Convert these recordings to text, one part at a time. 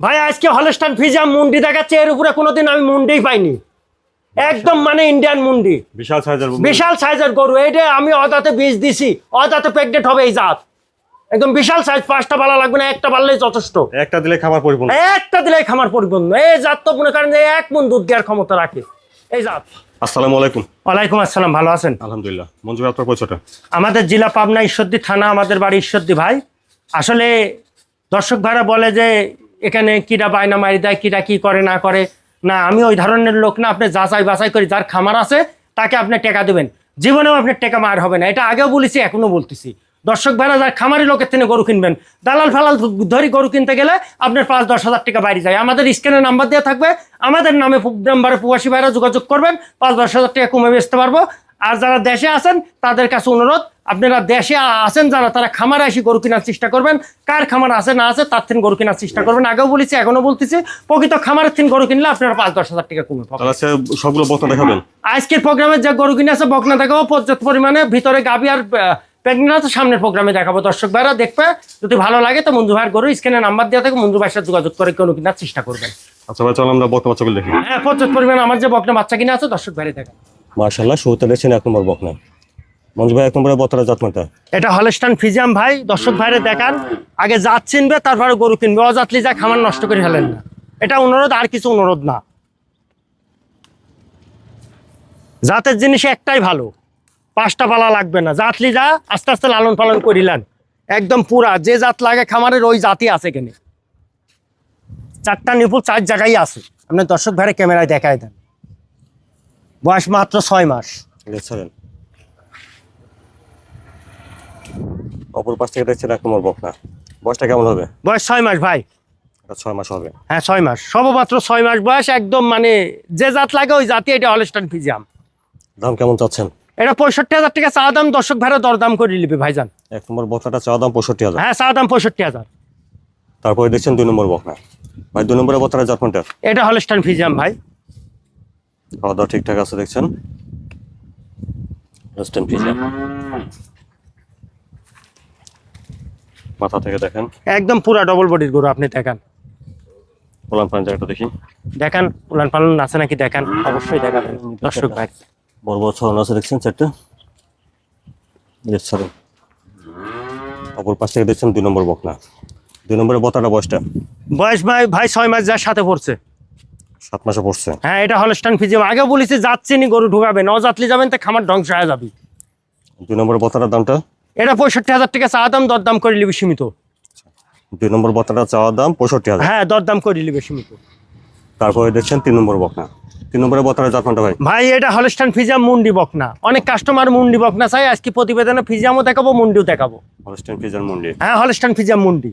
ভাই আজকে Holstein Friesian মুন্ডি দেখাচ্ছে, এর উপরে কোনোদিন আমি মুন্ডিই পাইনি। একদম মানে ইন্ডিয়ান মুন্ডি, বিশাল সাইজের গরু। এইটা আমি অদাতে বীজ দিছি, অদাতে প্রেগনেন্ট হবে এই জাত। একদম বিশাল সাইজ, 5টা বালা লাগবে না, একটা বাড়লেই যথেষ্ট। একটা দিলে খামার পরিপূর্ণ, একটা দিলেই খামার পরিপূর্ণ। এই জাত তো মনে করেন যে 1 মণ দুধ দেওয়ার ক্ষমতা রাখে এই জাত। আসসালামু আলাইকুম। ওয়ালাইকুম আসসালাম, ভালো আছেন? আলহামদুলিল্লাহ। মঞ্জু ভাই, আপনার পরিচয়টা? আমাদের জেলা পাবনা, ঈশ্বরদী থানা, আমাদের বাড়ি ঈশ্বরদী ভাই। আসলে দর্শক ভাইরা বলে যে এখানে কিরা বায়না মারি দেয়, কিরা কি করে না করে। না, আমি ওই ধরনের লোক না। আপনি যাচাই বাছাই করি, যার খামার আছে তাকে আপনি টাকা দেবেন, জীবনেও আপনার টাকা মার হবে না। এটা আগেও বলেছি, এখনো বলতেছি। দর্শক ভাইরা যার খামারি লোকের থেকে গরু কিনবেন, দালাল ফালাল ধরি গরু কিনতে গেলে আপনার 5-10 হাজার টাকা বাইরে যায়। আমাদের স্ক্রিনে নাম্বার দেওয়া থাকবে, আমাদের নামে নাম্বারে প্রবাসী ভাইরা যোগাযোগ করবেন, 5-10 হাজার টাকা কমে বেচতে পারবো। আর যারা দেশে আছেন তাদের কাছে অনুরোধ, আপনারা দেশে আছেন যারা, তারা খামারে এসে গরু কেনার চেষ্টা করবেন। কার খামার আছে না আছে তার থেকে গরু কেনার চেষ্টা করবেন। আগেও বলেছি, এখনো বলতেছি, প্রকৃত খামারের থেকে গরু কিনলে আপনারা 5-10 হাজার টাকা কমে পাবেন। সবগুলো বকনা দেখাবেন আজকের প্রোগ্রামে যে গরু কিনে আছে বকনা দেখাবো পর্যাপ্ত পরিমাণে। ভিতরে গাবি আর প্রেগনেন্ট আছে, সামনের প্রোগ্রামে দেখাবো। দর্শক ভাইরা দেখবে, যদি ভালো লাগে তো মঞ্জু ভাইয়ের গরু স্ক্রিনে নাম্বার দেওয়া থাকে, মঞ্জু ভাইয়ের সাথে যোগাযোগ করে গরু কেনার চেষ্টা করবেন। আচ্ছা ভাই, চলো আমরা বকনা বাচ্চাগুলো দেখি। হ্যাঁ, পর্যাপ্ত পরিমাণে আমার যে বকনা বাচ্চা কিনা আছে দর্শক ভাইরা দেখেন। মাশাআল্লাহ, শুরুতে দেখছেন 1 নম্বর বকনা। মঞ্জু ভাই, 1 নম্বরের বকনার জাতমানটা? এটা হলস্টাইন ফ্রিজিয়ান ভাই। দর্শক ভাইরে দেখান, আগে জাত চিনবে তারপরে গরু কিনবে। অজাতলি যা খামার নষ্ট করে ফেলেন না, এটা অনুরোধ, আর কিছু অনুরোধ না। জাতের জিনিস একটাই ভালো, 5টা পালা লাগবে না। জাতলি যা আস্তে আস্তে লালন পালন করিলেন, একদম পুরা যে জাত লাগে খামারের ওই জাতই আছে। কেন 4টা নিপুল 4 জায়গায় আছে। আপনার দর্শক ভাইরে ক্যামেরায় দেখায় দেন। বয়স মাত্র 6 মাস। দেখছেন অপর পাশ থেকে দেখছেন 1 নম্বর বকনা। বয়সটা কেমন হবে? বয়স 6 মাস ভাই। এটা 6 মাস হবে। হ্যাঁ, 6 মাস, সবমাত্র 6 মাস বয়স। একদম মানে যে জাত লাগে ওই জাতি। এটা হলস্টাইন ফ্রিজিয়ান। দাম কেমন চাচ্ছেন? এটা 65,000 টাকা চা দাম। দর্শক ভাইরা দরদাম করে নিবে ভাইজান। 1 নম্বর বকনাটা চাওয়া দাম 65,000। হ্যাঁ, চা দাম 65,000। তারপরে দেখছেন 2 নম্বর বকনা। ভাই, 2 নম্বরের বকনার জাতমানটা? এটা হলস্টাইন ফ্রিজিয়ান ভাই। খাওয়া দাওয়া ঠিকঠাক আছে দেখছেন? Holstein Friesian. মাথা থেকে দেখেন, একদম পুরা ডবল বডির গরু। আপনি দেখান, পোলান পান জায়গাটা দেখি। দেখান উলান পালন আছে নাকি দেখান, অবশ্যই দেখাবেন দর্শক ভাই। বড় বড় ছড়ানো আছে দেখছেন 4টা। দেখছেন অপর পাশ থেকে দেখছেন 2 নম্বর বকনা। 2 নম্বরের বকনাটা বয়সটা? বয়স ভাই 6 মাস যার সাথে পড়ছে। 7 মাসে পড়ছে। হ্যাঁ, এটা হলস্টাইন ফ্রিজিয়ান। আগে বলেছি যাচ্ছি নি গরু ঢুকাবেন, অজাতলি যাবেন তো খামার ধ্বংস হয়ে যাবে। 2 নম্বরের বকনার দামটা? এটা 65,000 টাকা চা দাম, দরদাম করে নিবে সীমিত। 2 নম্বর বকনাটা চাওয়া দাম 65,000। হ্যাঁ, দরদাম করে নিবে সীমিত। তারপরে দেখছেন 3 নম্বর বকনা। 3 নম্বরের বকনার জাতমানটা ভাই? ভাই, এটা হলস্টাইন ফ্রিজিয়ান মুন্ডি বকনা। অনেক কাস্টমার মুন্ডি বকনা চাই। আজকে প্রতিবেদনে ফ্রিজিয়ামও দেখাবো, মুন্ডিও দেখাবো। হলস্টাইন ফ্রিজিয়ান মুন্ডি। হ্যাঁ, হলস্টাইন ফ্রিজিয়ান মুন্ডি।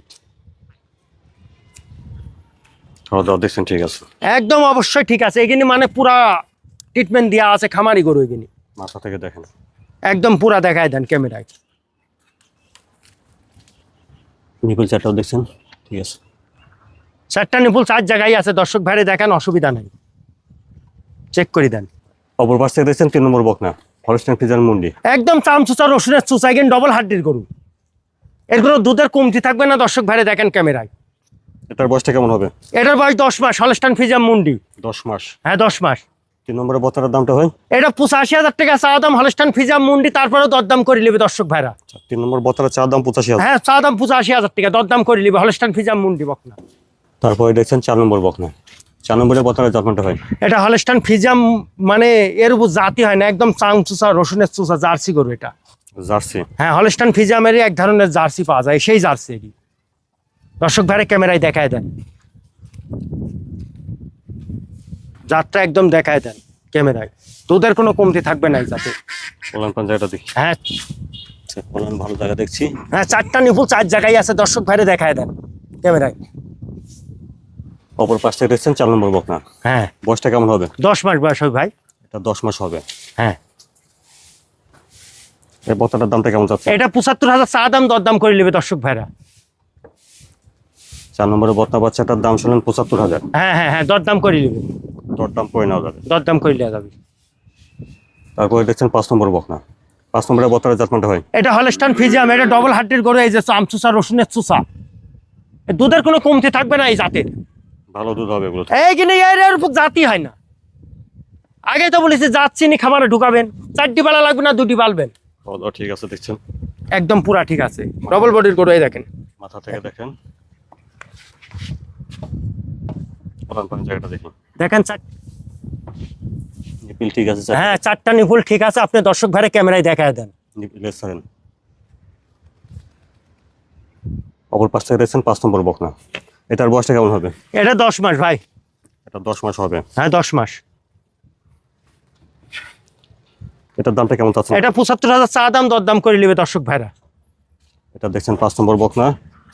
খাওয়া দাওয়া দেখছেন ঠিক আছে? একদম অবশ্যই ঠিক আছে। এখানে মানে পুরা ট্রিটমেন্ট দেওয়া আছে, খামারি গরু এখানে। মাথা থেকে দেখেন, একদম পুরা দেখায় দেন ক্যামেরায়। নিপুল 4টাও দেখছেন ঠিক আছে? 4টা নিপুল 4 জায়গায় আছে। দর্শক ভাইরে দেখান, অসুবিধা নেই, চেক করে দেন। অপর পাশ থেকে দেখছেন 3 নম্বর বকনা, হলস্টাইন ফ্রিজিয়ান মুন্ডি। একদম চামচুচা রসুনের চুচা, এখানে ডবল হাড্ডির গরু। এগুলো দুধের কমতি থাকবে না। দর্শক ভাইরে দেখেন ক্যামেরায়। এটার বয়সটা কেমন হবে? এটার বয়স 10 মাস। হলস্টাইন ফ্রিজিয়ান মুন্ডি। 10 মাস। হ্যাঁ, 10 মাস। 3 নম্বরের বকনার দামটা ভাই? এটা 85,000 টাকা চা দাম, হলস্টাইন ফ্রিজিয়ান মুন্ডি। তারপরে দরদাম করে নিবে দর্শক ভাইরা। 3 নম্বর বকনার চাওয়া দাম 85,000। হ্যাঁ, চা দাম 85,000 টাকা, দরদাম করে নিবে হলস্টাইন ফ্রিজিয়ান মুন্ডি বকনা। তারপরে দেখছেন 4 নম্বর বকনা। 4 নম্বরের বকনার জাতমানটা ভাই? এটা হলস্টাইন ফ্রিজিয়ান, মানে এর উপর জাতি হয় না, একদম চাংচুচা রসুনের চুচা জার্সি গরু এটা। জার্সি? হ্যাঁ, হলস্টাইন ফ্রিজিয়ামেরই এক ধরনের জার্সি পাওয়া যায়, সেই জার্সি এটি। দর্শক ভাইরে ক্যামেরায় দেখায় দেন, জাতটা একদম দেখায় দেন ক্যামেরায়। দুধের কোনো কমতি থাকবে না এই জাতে। পোলান পান জায়গাটা দেখি। হ্যাঁ পোলান ভালো জায়গা দেখছি। হ্যাঁ, 4টা নিপুল 4 জায়গায় আছে। দর্শক ভাইরে দেখায় দেন ক্যামেরায়। অপর পাশ থেকে দেখছেন 4 নম্বর বকনা। হ্যাঁ, বয়সটা কেমন হবে? 10 মাস বয়স হবে ভাই। এটা 10 মাস হবে। হ্যাঁ, এই বকনাটার দামটা কেমন চাচ্ছে? এটা 75,000 চা দাম, দরদাম করে নেবে দর্শক ভাইরা। 4 নম্বরের বকনা বাচ্চাটার দাম শুনলেন 75,000। হ্যাঁ হ্যাঁ হ্যাঁ, দরদাম করে নেবে, দরদাম করে নেওয়া যাবে। দরদাম করে নেওয়া যাবে। তারপরে দেখছেন 5 নম্বর বকনা। 5 নম্বরের বকনার জাতমানটা ভাই? এটা হলস্টাইন ফ্রিজিয়ান। এটা ডবল হাড্ডির গরু। এই যে চামচুচা রসুনের চুচা, দুধের কোনো কমতি থাকবে না এই জাতের। ভালো দুধ হবে এগুলো। এইখানে এর উপর জাতি হয় না। আগে তো বলেছি জাত চিনি খামারে ঢুকাবেন, 4টি পালা লাগবে না 2টি পালবেন। ঠিক আছে, দেখছেন একদম পুরা ঠিক আছে, ডবল বডির গরু। এই দেখেন মাথা থেকে দেখেন, জায়গাটা দেখুন, দেখেন নিপিল ঠিক আছে, হ্যাঁ 4টা নিপুল ঠিক আছে। আপনি দর্শক ভাইরে ক্যামেরায় দেখায় দেন। নিপিলের ছাড়েন। অপর পাশ থেকে দেখছেন 5 নম্বর বকনা। এটার বয়সটা কেমন হবে? এটা 10 মাস ভাই। এটা 10 মাস হবে। হ্যাঁ 10 মাস। এটার দামটা কেমন চাচ্ছেন? এটা 75,000 চা দাম, দরদাম করে নেবে দর্শক ভাইরা। এটা দেখছেন 5 নম্বর বকনা,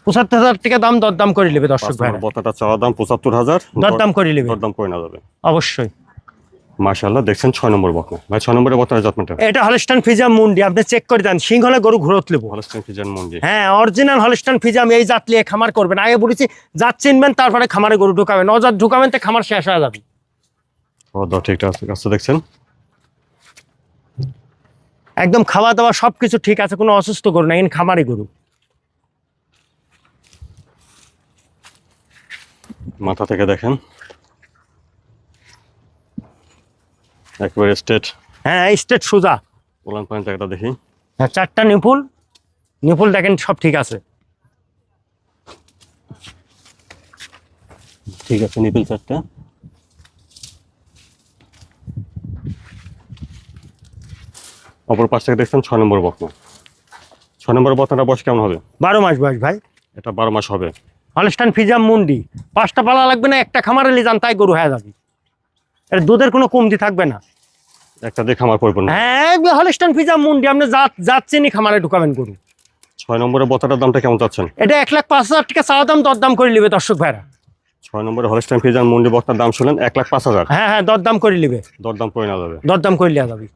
75,000 টাকা দাম, দরদাম করে নেবে দর্শক ভাইরা। বকনাটা চাওয়া দাম 75,000, দরদাম করে নেবে, দরদাম করে না যাবে অবশ্যই। মাশাআল্লাহ, দেখছেন 6 নম্বর বকনা। ভাই 6 নম্বরের বকনার জাতমানটা? এটা হলস্টাইন ফ্রিজিয়ান মুন্ডি, আপনি চেক করে দেন। সিংহলে গরু ঘুরত লেবো, হলস্টাইন ফ্রিজিয়ান মুন্ডি। হ্যাঁ অরিজিনাল হলস্টাইন ফ্রিজিয়ান। এই জাত লিয়ে খামার করবেন। আগে বলেছি জাত চিনবেন, তারপরে খামারে গরু ঢুকাবেন। অজাত ঢুকাবেন তো খামার শেষ হয়ে যাবে। ঠিক আছে, দেখছেন একদম খাওয়া দাওয়া সবকিছু ঠিক আছে, কোনো অসুস্থ গরু না, কিন্তু খামারি গরু। মাথা থেকে দেখেন একেবারে স্ট্রেট। হ্যাঁ স্টেট সোজা। ওলান পয়েন্ট জায়গাটা দেখি। হ্যাঁ 4টা নিপুল দেখেন সব ঠিক আছে। ঠিক আছে, নিপিল 4টা। অপর পাশ থেকে দেখছেন 6 নম্বর বকনা। 6 নম্বর বকনাটা বয়স কেমন হবে? 12 মাস বয়স ভাই। এটা 12 মাস হবে। হলস্টাইন ফ্রিজিয়ান মুন্ডি, 5টা পালা লাগবে না, একটা খামারে নিয়ে যান তাই গরু হয়ে যাবে। এর দুধের কোনো কমতি থাকবে না। একটা দেখে আমার পরিপূর্ণ। হ্যাঁ হলস্টাইন ফ্রিজিয়ান মুন্ডি, আপনি জাত চিনি খামারে ঢুকাবেন গরু। 6 নম্বরের বকনাটার দামটা কেমন চাচ্ছেন? এটা 1,05,000 টাকা চা দাম, দরদাম করে নেবে দর্শক ভাইরা। 6 নম্বরের হলস্টাইন ফ্রিজিয়ান মুন্ডি বকনার দাম শুনলেন 1,05,000। হ্যাঁ দরদাম করে নেবে, দরদাম করে না যাবে। দরদাম করে নেওয়া যাবে।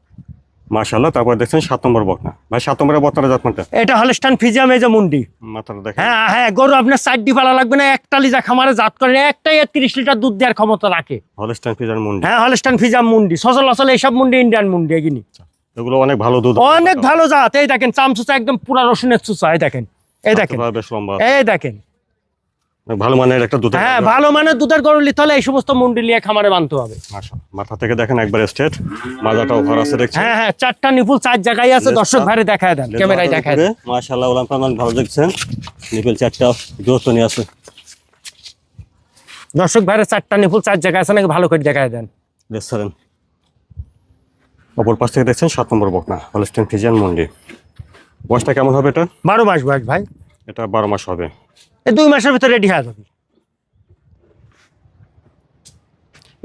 মাশাআল্লাহ, তারপর দেখছেন 7 নম্বর বকনা। ভাই 7 নম্বরের বকনার জাতমানটা? এটা হলস্টাইন ফ্রিজিয়ান এই যে মুন্ডি। মাথাটা দেখেন। হ্যাঁ গরু আপনার 4টি পালা লাগবে না, একটা লিজা খামারে জাত করে, একটাই 30 লিটার দুধ দেওয়ার ক্ষমতা রাখে। হলস্টাইন ফ্রিজিয়ান মুন্ডি। হ্যাঁ হলস্টাইন ফ্রিজিয়ান মুন্ডি, সচল এইসব মুন্ডি ইন্ডিয়ান মুন্ডি এগিনি। এগুলো অনেক ভালো দুধ, অনেক ভালো জাত। এই দেখেন চামচুচা একদম পুরা রসুনের চুচা। এই দেখেন, এই দেখেন, বেশ লম্বা, এই দেখেন। অনেক ভালো মানের একটা দুধ। হ্যাঁ ভালো মানের দুধের গরু নিতে হলে এই সমস্ত মুন্ডি নিয়ে খামারে বানতে হবে। মাথা থেকে দেখেন একবার স্ট্রেট, মাজাটাও ভরা আছে দেখছেন। হ্যাঁ 4টা নিপুল 4 জায়গায় আছে, দর্শক ভাইরে দেখায় দেন, ক্যামেরায় দেখায় দেন। মাশাআল্লাহ, ওলান পান ভালো দেখছেন। নিপিল 4টা দোস্ত নিয়ে আছে। দর্শক ভাইরে 4টা নিপুল 4 জায়গায় আছে নাকি ভালো করে দেখায় দেন। দেখছেন অপর পাশ থেকে দেখছেন 7 নম্বর বকনা, হলস্টাইন ফ্রিজিয়ান মুন্ডি। বয়সটা কেমন হবে এটা? 12 মাস বয়স ভাই। এটা 12 মাস হবে। এই 2 মাসের ভিতরে রেডি হয়ে যাবে।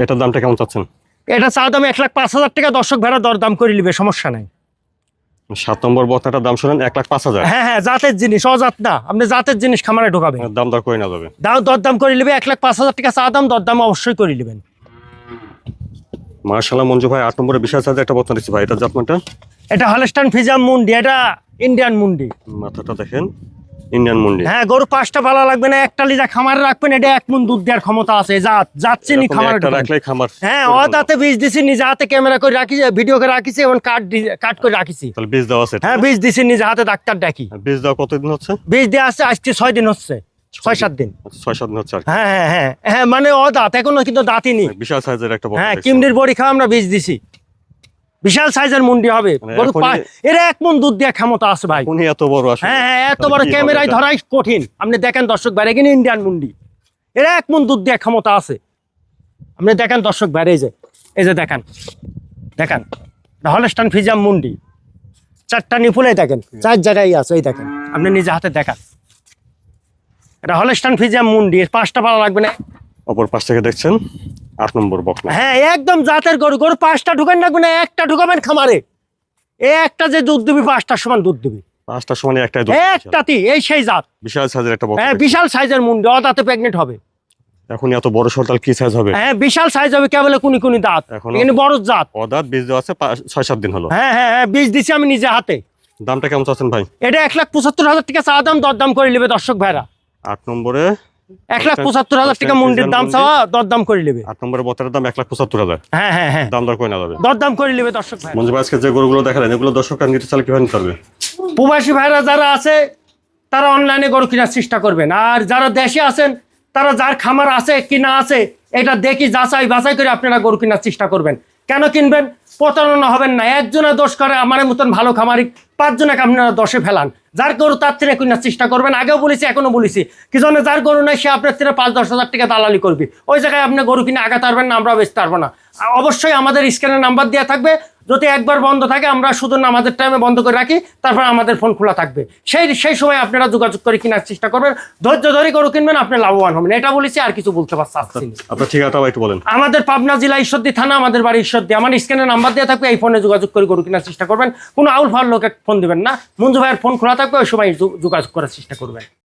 এটার দামটা কেমন চাচ্ছেন? এটা চা দাম 1,05,000 টাকা, দর্শক ভাইরা দরদাম করে নিবে, সমস্যা নাই। 7 নম্বর বকনাটার দাম শুনেন 1,05,000। হ্যাঁ জাতের জিনিস, অজাত না, আপনি জাতের জিনিস খামারে ঢোকাবেন। দাম দর করে না যাবে। দরদাম করে নিবে, 1,05,000 টাকা চা দাম, দরদাম অবশ্যই করে নেবেন। মাশাআল্লাহ মঞ্জু ভাই, 8 নম্বরে বিশাল সাইজের একটা বকনা দিচ্ছি ভাই। এটার জাতমানটা? এটা হলস্টাইন ফ্রিজিয়ান মুন্ডি, এটা ইন্ডিয়ান মুন্ডি। মাথাটা দেখেন, ইন্ডিয়ান মুন্ডি। হ্যাঁ গরু 5টা পালা লাগবে না, একটা লিজা খামারে রাখবেন। এটা 1 মণ দুধ দেওয়ার ক্ষমতা আছে। জাত চিনি খামারে একটা ঢোকাবেন। রাখলেই খামার। হ্যাঁ ও দাঁতে বীজ দিছি, নিজে হাতে ক্যামেরা করে রাখিছি, ভিডিও করে রাখিছি এবং কাট করে রাখিছি। তাহলে বীজ দেওয়া আছে? হ্যাঁ বীজ দিছি নিজে হাতে, ডাক্তার ডাকি। বীজ দেওয়া কতদিন হচ্ছে? বীজ দিয়ে আসছে আজকে 6 দিন হচ্ছে, 6-7 দিন। 6-7 দিন হচ্ছে আর কি। হ্যাঁ মানে ও দাঁত এখনো কিন্তু দাঁতই নি। বিশাল সাইজের একটা বকনা। হ্যাঁ কিমডির বড়ি খাওয়া আমরা বীজ দিছি, বিশাল সাইজের মুন্ডি হবে গরু। এরা 1 মণ দুধ দেওয়ার ক্ষমতা আছে ভাই। উনি এত বড় আসলে। হ্যাঁ এত বড় ক্যামেরায় ধরাই কঠিন। আপনি দেখেন দর্শক বাইরে, কিনে ইন্ডিয়ান মুন্ডি, এরা 1 মণ দুধ দেওয়ার ক্ষমতা আছে। আপনি দেখেন দর্শক বাইরে, এই যে দেখেন হলস্টাইন ফ্রিজিয়ান মুন্ডি, 4টা নিপুলে দেখেন 4 জায়গায় আছে। এই দেখেন, আপনি নিজে হাতে দেখান। এটা হলস্টাইন ফ্রিজিয়ান মুন্ডি, 5টা পালা লাগবে না। অপর পাশ থেকে দেখছেন 8 নম্বর বকনা। হ্যাঁ একদম জাতের গরু। 5টা ঢুকান লাগবে না, একটা ঢুকাবেন খামারে। একটা যে দুধ দিবি 5টার সমান দুধ দিবি। 5টার সময় একটাই দুধ। একটাতি, এই সেই জাত। বিশাল সাইজের একটা বকনা। হ্যাঁ বিশাল সাইজের মুন্ডি, দাঁতে প্রেগনেন্ট হবে। এখন এত বড় সরতাল কি সাইজ হবে? হ্যাঁ বিশাল সাইজ হবে, কেবল কুনি দাঁত, এখানে বড় জাত। দাঁত বীজ দেওয়া আছে 6-7 দিন হলো। হ্যাঁ বীজ দিছি আমি নিজে হাতে। দামটা কেমন চাচ্ছেন ভাই? এটা 1,75,000 টাকা চা দাম, দরদাম করে নেবে দর্শক ভাইরা। 8 নম্বরে 1,75,000 টাকা মুন্ডির দাম চাওয়া, দরদাম করে নেবে। 8 নম্বরের বকনার দাম 1,75,000। হ্যাঁ দাম দর করে না যাবে। দরদাম করে নেবে দর্শক ভাই। মঞ্জু ভাই, আজকে যে গরুগুলো দেখালেন এগুলো দর্শকরা নিতে চাইলে কিভাবে নিতে পারবে? প্রবাসী ভাইরা যারা আছে তারা অনলাইনে গরু কেনার চেষ্টা করবেন, আর যারা দেশে আছেন তারা যার খামার আছে কি না আছে এটা দেখি যাচাই বাছাই করে আপনারা গরু কেনার চেষ্টা করবেন। কেন কিনবেন? প্রতারণা হবেন না। একজনে দোষ করে আমার মতন ভালো খামারি, 5 জনকে আপনারা দোষে ফেলান। যার গরু তার থেকে কেনার চেষ্টা করবেন। আগেও বলেছি, এখনো বলেছি, কি জন্য যার গরু নাই সে আপনার থেকে 5-10 হাজার টাকা দালালি করবে। ওই জায়গায় আপনি গরু কিনে আগাতে পারবেন না, আমরাও বেচতে পারবো না। অবশ্যই আমাদের স্ক্যানের নাম্বার দেওয়া থাকবে। যদি একবার বন্ধ থাকে আমরা শুধু নামাজের টাইমে বন্ধ করে রাখি, তারপর আমাদের ফোন খোলা থাকবে। সেই সময় আপনারা যোগাযোগ করে কেনার চেষ্টা করবেন। ধৈর্য ধরে গরু কিনবেন, আপনি লাভবান হবেন। এটা বলেছি, আর কিছু বলতে পারছি না। আপনার ঠিকানাটা একটু বলেন। আমাদের পাবনা জেলা ঈশ্বরদী থানা, আমাদের বাড়ি ঈশ্বরদী। আমার স্ক্যানের নাম্বার দেওয়া থাকবে, এই ফোনে যোগাযোগ করে গরু কেনার চেষ্টা করবেন। কোনো আউল ফাউল লোকে ফোন দিবেন না। মঞ্জু ভাইয়ের ফোন খোলা থাকবে, ওই সময় যোগাযোগ করার চেষ্টা করবেন।